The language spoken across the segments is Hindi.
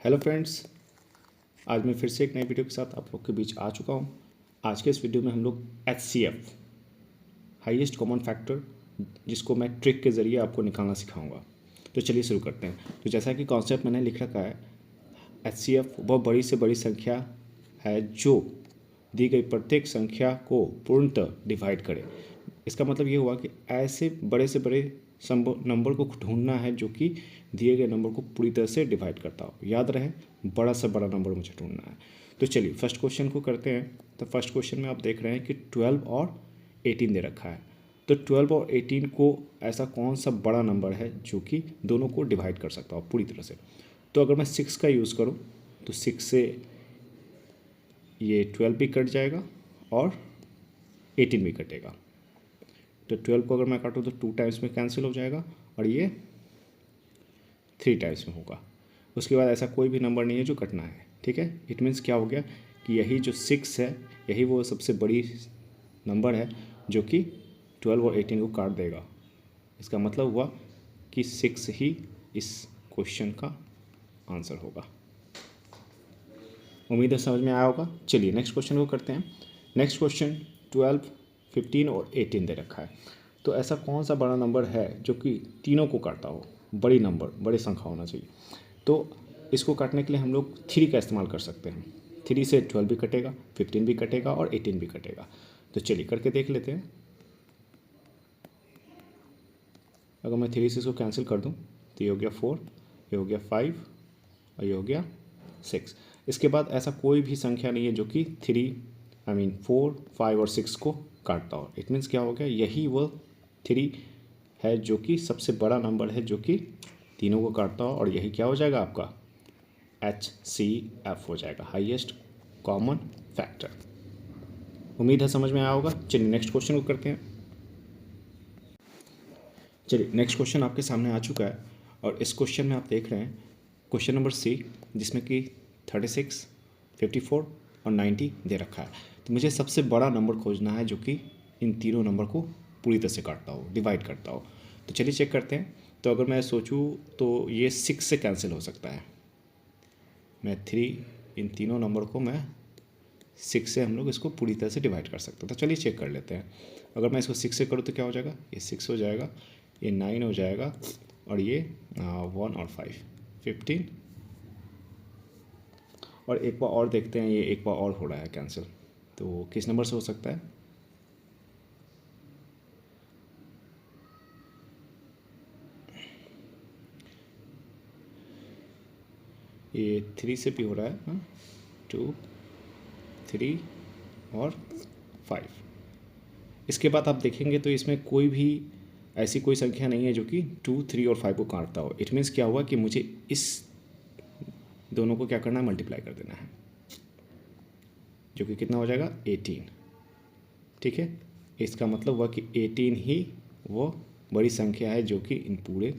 हेलो फ्रेंड्स, आज मैं फिर से एक नई वीडियो के साथ आप लोग के बीच आ चुका हूँ। आज के इस वीडियो में हम लोग HCF हाईएस्ट कॉमन फैक्टर जिसको मैं ट्रिक के ज़रिए आपको निकालना सिखाऊंगा। तो चलिए शुरू करते हैं। तो जैसा कि कॉन्सेप्ट मैंने लिख रखा है, HCF वह बड़ी से बड़ी संख्या है जो दी गई प्रत्येक संख्या को पूर्णतः डिवाइड करे। इसका मतलब ये हुआ कि ऐसे बड़े से बड़े नंबर को ढूंढना है जो कि दिए गए नंबर को पूरी तरह से डिवाइड करता हो। याद रहे, बड़ा से बड़ा नंबर मुझे ढूंढना है। तो चलिए फर्स्ट क्वेश्चन को करते हैं। तो फर्स्ट क्वेश्चन में आप देख रहे हैं कि 12 और 18 दे रखा है। तो 12 और 18 को ऐसा कौन सा बड़ा नंबर है जो कि दोनों को डिवाइड कर सकता हो पूरी तरह से। तो अगर मैं 6 का यूज़ करूँ तो 6 से ये 12 भी कट जाएगा और 18 भी कटेगा। तो 12 को अगर मैं काटूँ तो 2 टाइम्स में कैंसिल हो जाएगा और ये 3 टाइम्स में होगा। उसके बाद ऐसा कोई भी नंबर नहीं है जो कटना है। ठीक है, इट मीन्स क्या हो गया कि यही जो 6 है यही वो सबसे बड़ी नंबर है जो कि 12 और 18 को काट देगा। इसका मतलब हुआ कि 6 ही इस क्वेश्चन का आंसर होगा। उम्मीद है समझ में आया होगा। चलिए नेक्स्ट क्वेश्चन को करते हैं। नेक्स्ट क्वेश्चन 12, 15 और 18 दे रखा है। तो ऐसा कौन सा बड़ा नंबर है जो कि तीनों को काटता हो। बड़ी नंबर, बड़ी संख्या होना चाहिए। तो इसको काटने के लिए हम लोग 3 का इस्तेमाल कर सकते हैं। 3 से 12 भी कटेगा, 15 भी कटेगा और 18 भी कटेगा। तो चलिए करके देख लेते हैं। अगर मैं 3 से इसको कैंसिल कर दूं तो ये हो गया 4, ये हो गया 5 और ये हो गया 6। इसके बाद ऐसा कोई भी संख्या नहीं है जो कि 4, 5 और 6 को काटता हो। इट मीन्स क्या हो गया, यही वो 3 है जो कि सबसे बड़ा नंबर है जो कि तीनों को काटता हो और यही क्या हो जाएगा आपका HCF हो जाएगा, हाईएस्ट कॉमन फैक्टर। उम्मीद है समझ में आया होगा। चलिए नेक्स्ट क्वेश्चन को करते हैं। चलिए नेक्स्ट क्वेश्चन आपके सामने आ चुका है और इस क्वेश्चन में आप देख रहे हैं क्वेश्चन नंबर C, जिसमें कि 36, 54 और 90 दे रखा है। तो मुझे सबसे बड़ा नंबर खोजना है जो कि इन तीनों नंबर को पूरी तरह से काटता हो, डिवाइड करता हो। तो चलिए चेक करते हैं। तो अगर मैं सोचूं तो ये 6 से कैंसिल हो सकता है। मैं 3, इन तीनों नंबर को मैं 6 से हम लोग इसको पूरी तरह से डिवाइड कर सकते हैं। तो चलिए चेक कर लेते हैं। अगर मैं इसको 6 से करूँ तो क्या हो जाएगा, ये 6 हो जाएगा, ये 9 हो जाएगा और ये 1 और 5, 15। और एक बार और देखते हैं, ये एक बार और हो रहा है कैंसिल। तो किस नंबर से हो सकता है, ये 3 से भी हो रहा है, 2, 3 और 5। इसके बाद आप देखेंगे तो इसमें कोई भी ऐसी कोई संख्या नहीं है जो कि 2, 3 और 5 को काटता हो। इट मीन्स क्या हुआ कि मुझे इस दोनों को क्या करना है, मल्टीप्लाई कर देना है, जो कि कितना हो जाएगा 18। ठीक है, इसका मतलब हुआ कि 18 ही वो बड़ी संख्या है जो कि इन पूरे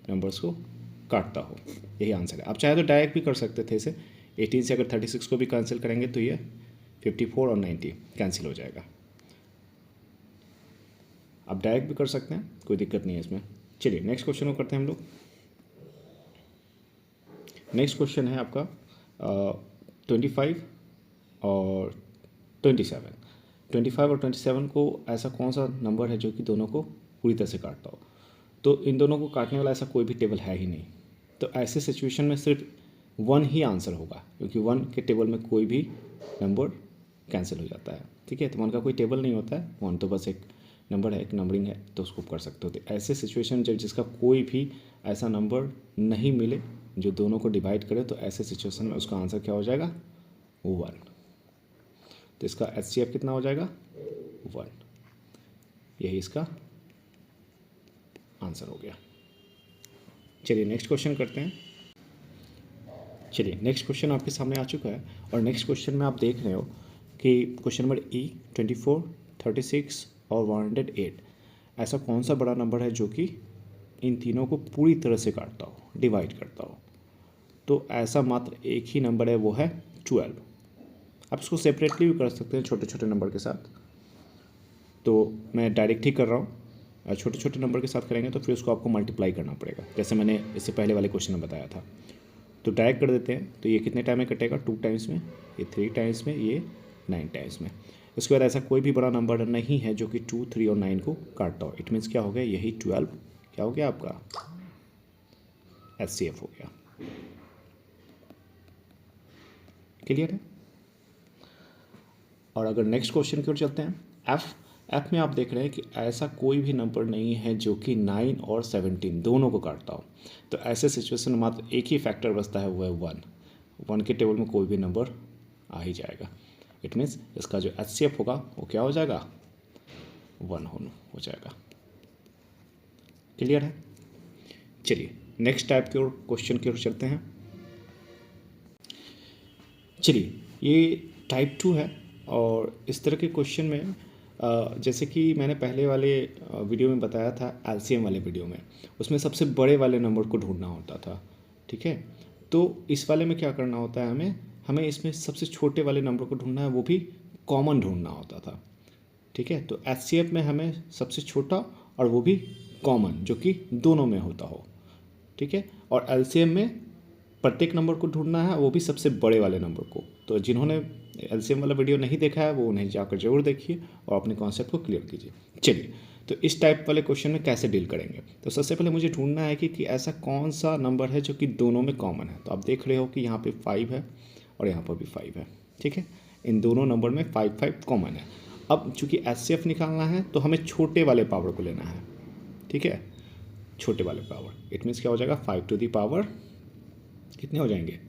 नंबर्स को काटता हो। यही आंसर है। आप चाहे तो डायरेक्ट भी कर सकते थे इसे। 18 से अगर 36 को भी कैंसिल करेंगे तो ये 54 और 90 कैंसिल हो जाएगा। आप डायरेक्ट भी कर सकते हैं, कोई दिक्कत नहीं है इसमें। चलिए नेक्स्ट क्वेश्चन को करते हैं हम लोग। नेक्स्ट क्वेश्चन है आपका 25 और 27। 25 और 27 को ऐसा कौन सा नंबर है जो कि दोनों को पूरी तरह से काटता हो। तो इन दोनों को काटने वाला ऐसा कोई भी टेबल है ही नहीं। तो ऐसे सिचुएशन में सिर्फ 1 ही आंसर होगा, क्योंकि 1 के टेबल में कोई भी नंबर कैंसिल हो जाता है। ठीक है, तो 1 का कोई टेबल नहीं होता है। 1 तो बस एक नंबर है, एक नंबरिंग है, तो उसको कर सकते हो। तो ऐसे सिचुएशन जब जिसका कोई भी ऐसा नंबर नहीं मिले जो दोनों को डिवाइड करे, तो ऐसे सिचुएशन में उसका आंसर क्या हो जाएगा, 1। तो इसका HCF कितना हो जाएगा, 1। यही इसका आंसर हो गया। चलिए नेक्स्ट क्वेश्चन करते हैं। चलिए नेक्स्ट क्वेश्चन आपके सामने आ चुका है और नेक्स्ट क्वेश्चन में आप देख रहे हो कि क्वेश्चन नंबर E, 24, 36 और 108 ऐसा कौन सा बड़ा नंबर है जो कि इन तीनों को पूरी तरह से काटता हो, डिवाइड करता हो। तो ऐसा मात्र एक ही नंबर है, वो है 12। आप इसको सेपरेटली भी कर सकते हैं छोटे छोटे नंबर के साथ। तो मैं डायरेक्ट ही कर रहा हूँ। छोटे छोटे नंबर के साथ करेंगे तो फिर उसको आपको मल्टीप्लाई करना पड़ेगा, जैसे मैंने इससे पहले वाले क्वेश्चन में बताया था। तो डायरेक्ट कर देते हैं, तो ये कितने टाइम में कटेगा, 2 टाइम्स में, ये 3 टाइम्स में, ये 9 टाइम्स में। उसके बाद ऐसा कोई भी बड़ा नंबर नहीं है जो कि 2, 3 और 9 को काटता हो। इट मीन्स क्या हो गया, यही 12 क्या हो गया आपका HCF हो गया। क्लियर है। और अगर नेक्स्ट क्वेश्चन की ओर चलते हैं, एफ में आप देख रहे हैं कि ऐसा कोई भी नंबर नहीं है जो कि 9 और 17 दोनों को काटता हो। तो ऐसे सिचुएशन में मात्र एक ही फैक्टर बचता है, वो है 1 के टेबल में कोई भी नंबर आ ही जाएगा। इट मीन्स इसका जो HCF होगा वो क्या हो जाएगा, 1 हो जाएगा। क्लियर है। चलिए नेक्स्ट टाइप की ओर क्वेश्चन की ओर चलते हैं। चलिए ये टाइप 2 है, और इस तरह के क्वेश्चन में जैसे कि मैंने पहले वाले वीडियो में बताया था, LCM वाले वीडियो में, उसमें सबसे बड़े वाले नंबर को ढूंढना होता था। ठीक है, तो इस वाले में क्या करना होता है, हमें इसमें सबसे छोटे वाले नंबर को ढूंढना है, वो भी कॉमन ढूंढना होता था। ठीक है, तो HCF में हमें सबसे छोटा और वो भी कॉमन, जो कि दोनों में होता हो। ठीक है, और LCM में प्रत्येक नंबर को ढूंढना है, वो भी सबसे बड़े वाले नंबर को। तो जिन्होंने LCM वाला वीडियो नहीं देखा है वो उन्हें जाकर जरूर देखिए और अपने कॉन्सेप्ट को क्लियर कीजिए। चलिए, तो इस टाइप वाले क्वेश्चन में कैसे डील करेंगे, तो सबसे पहले मुझे ढूंढना है कि ऐसा कौन सा नंबर है जो कि दोनों में कॉमन है। तो आप देख रहे हो कि यहाँ पे 5 है और यहाँ पर भी 5 है। ठीक है, इन दोनों नंबर में 5 कॉमन है। अब चूंकि HCF निकालना है तो हमें छोटे वाले पावर को लेना है। ठीक है, छोटे वाले पावर, इट मीन्स क्या हो जाएगा, 5 टू द पावर कितने हो जाएंगे,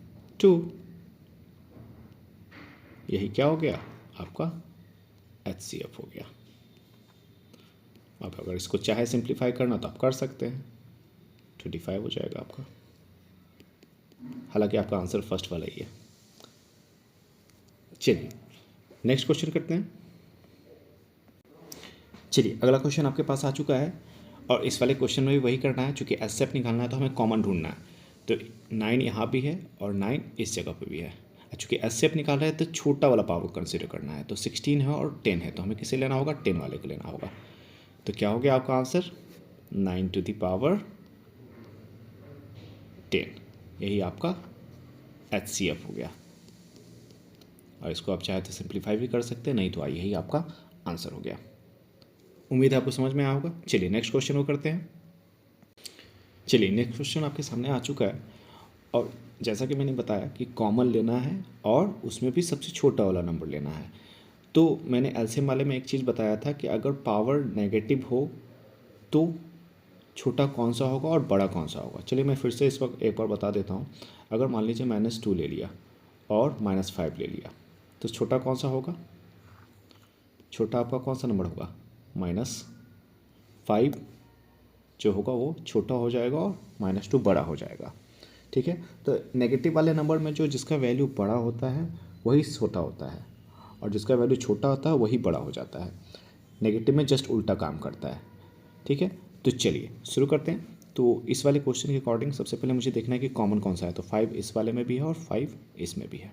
2। यही क्या हो गया आपका HCF हो गया। अब अगर इसको चाहे सिंप्लीफाई करना तो आप कर सकते हैं, 25 हो जाएगा आपका। हालांकि आपका आंसर फर्स्ट वाला ही है। चलिए नेक्स्ट क्वेश्चन करते हैं। चलिए अगला क्वेश्चन आपके पास आ चुका है, और इस वाले क्वेश्चन में भी वही करना है। चूंकि HCF निकालना है तो हमें कॉमन ढूंढना है। तो 9 यहाँ भी है और 9 इस जगह पे भी है। चूँकि HCF निकाल रहे हैं तो छोटा वाला पावर कंसिडर करना है। तो 16 है और 10 है, तो हमें किसे लेना होगा, 10 वाले को लेना होगा। तो क्या हो गया आपका आंसर, 9 टू द पावर 10। यही आपका HCF हो गया। और इसको आप चाहे तो सिंप्लीफाई भी कर सकते हैं, नहीं तो यही आपका आंसर हो गया। उम्मीद है आपको समझ में आया होगा। चलिए नेक्स्ट क्वेश्चन को करते हैं। चलिए नेक्स्ट क्वेश्चन आपके सामने आ चुका है, और जैसा कि मैंने बताया कि कॉमन लेना है और उसमें भी सबसे छोटा वाला नंबर लेना है। तो मैंने LCM वाले में एक चीज़ बताया था कि अगर पावर नेगेटिव हो तो छोटा कौन सा होगा और बड़ा कौन सा होगा। चलिए मैं फिर से इस वक्त एक बार बता देता हूँ। अगर मान लीजिए -2 ले लिया और -5 ले लिया, तो छोटा कौन सा होगा, छोटा आपका कौन सा नंबर होगा, -5 जो होगा वो छोटा हो जाएगा और -2 बड़ा हो जाएगा। ठीक है, तो नेगेटिव वाले नंबर में जो जिसका वैल्यू बड़ा होता है वही छोटा होता है, और जिसका वैल्यू छोटा होता है वही बड़ा हो जाता है। नेगेटिव में जस्ट उल्टा काम करता है। ठीक है, तो चलिए शुरू करते हैं। तो इस वाले क्वेश्चन के अकॉर्डिंग सबसे पहले मुझे देखना है कि कॉमन कौन सा है। तो 5 इस वाले में भी है और 5 इसमें भी है।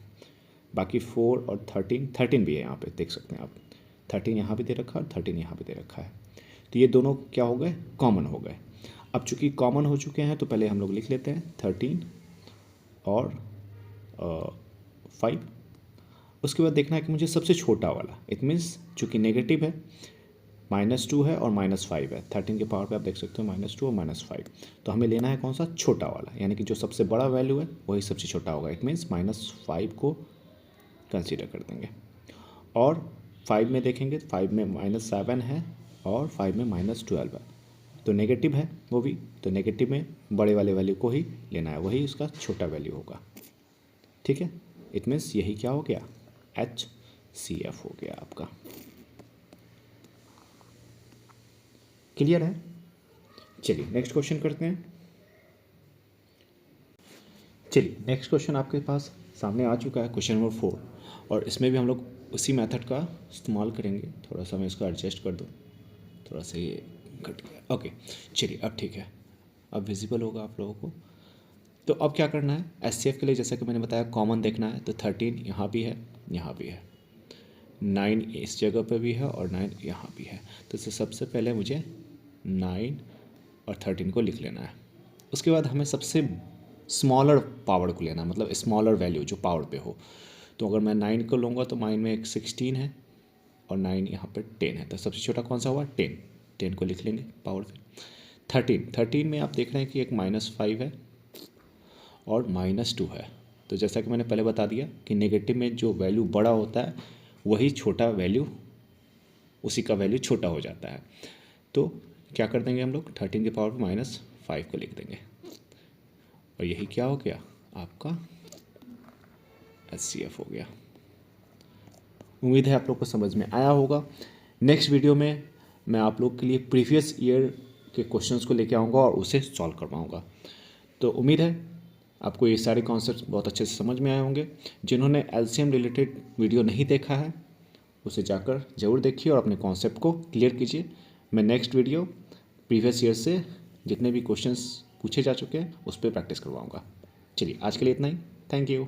बाकी 4 और 13 भी है, यहाँ पे देख सकते हैं आप। 13 यहाँ भी दे रखा है और 13 यहाँ भी दे रखा है। तो ये दोनों क्या हो गए, कॉमन हो गए। अब चूंकि कॉमन हो चुके हैं तो पहले हम लोग लिख लेते हैं 13 और 5। उसके बाद देखना है कि मुझे सबसे छोटा वाला, इट मीन्स चूँकि नेगेटिव है, -2 है और -5 है। 13 के पावर पे आप देख सकते हो -2 और -5। तो हमें लेना है कौन सा, छोटा वाला, यानी कि जो सबसे बड़ा वैल्यू है वही सबसे छोटा होगा। इट मीन्स -5 को कंसीडर कर देंगे। और 5 में देखेंगे, 5 में -7 है और 5 में -12 है, तो नेगेटिव है वो भी। तो नेगेटिव में बड़े वाले वैल्यू को ही लेना है, वही उसका छोटा वैल्यू होगा। ठीक है, इट मीन्स यही क्या हो गया, HCF हो गया आपका। क्लियर है। चलिए नेक्स्ट क्वेश्चन करते हैं। चलिए नेक्स्ट क्वेश्चन आपके पास सामने आ चुका है, क्वेश्चन नंबर 4, और इसमें भी हम लोग उसी मेथड का इस्तेमाल करेंगे। थोड़ा सा मैं इसको एडजस्ट कर दूँ, थोड़ा सा ये कट गया। ओके, चलिए अब ठीक है, अब विजिबल होगा आप लोगों को। तो अब क्या करना है, HCF के लिए जैसा कि मैंने बताया कॉमन देखना है। तो 13 यहाँ भी है, यहाँ भी है, 9 इस जगह पे भी है और 9 यहाँ भी है। तो सबसे पहले मुझे 9 और 13 को लिख लेना है। उसके बाद हमें सबसे स्मॉलर पावर को लेना, मतलब स्मॉलर वैल्यू जो पावर पे हो। तो अगर मैं 9 को लूँगा तो 9 में एक 16 है और 9 यहाँ पर 10 है, तो सबसे छोटा कौन सा हुआ 10, 10 को लिख लेंगे पावर पे। 13 में आप देख रहे हैं कि एक -5 है और -2 है। तो जैसा कि मैंने पहले बता दिया कि नेगेटिव में जो वैल्यू बड़ा होता है वही छोटा वैल्यू, उसी का वैल्यू छोटा हो जाता है। तो क्या कर देंगे हम लोग, 13 की पावर पे -5 को लिख देंगे और यही क्या हो गया आपका HCF हो गया। उम्मीद है आप लोग को समझ में आया होगा। नेक्स्ट वीडियो में मैं आप लोग के लिए प्रीवियस ईयर के क्वेश्चंस को लेके आऊँगा और उसे सॉल्व करवाऊँगा। तो उम्मीद है आपको ये सारे कॉन्सेप्ट्स बहुत अच्छे से समझ में आए होंगे। जिन्होंने LCM रिलेटेड वीडियो नहीं देखा है उसे जाकर ज़रूर देखिए और अपने कॉन्सेप्ट को क्लियर कीजिए। मैं नेक्स्ट वीडियो प्रीवियस ईयर से जितने भी क्वेश्चंस पूछे जा चुके हैं उस पर प्रैक्टिस करवाऊँगा। चलिए आज के लिए इतना ही। Thank you.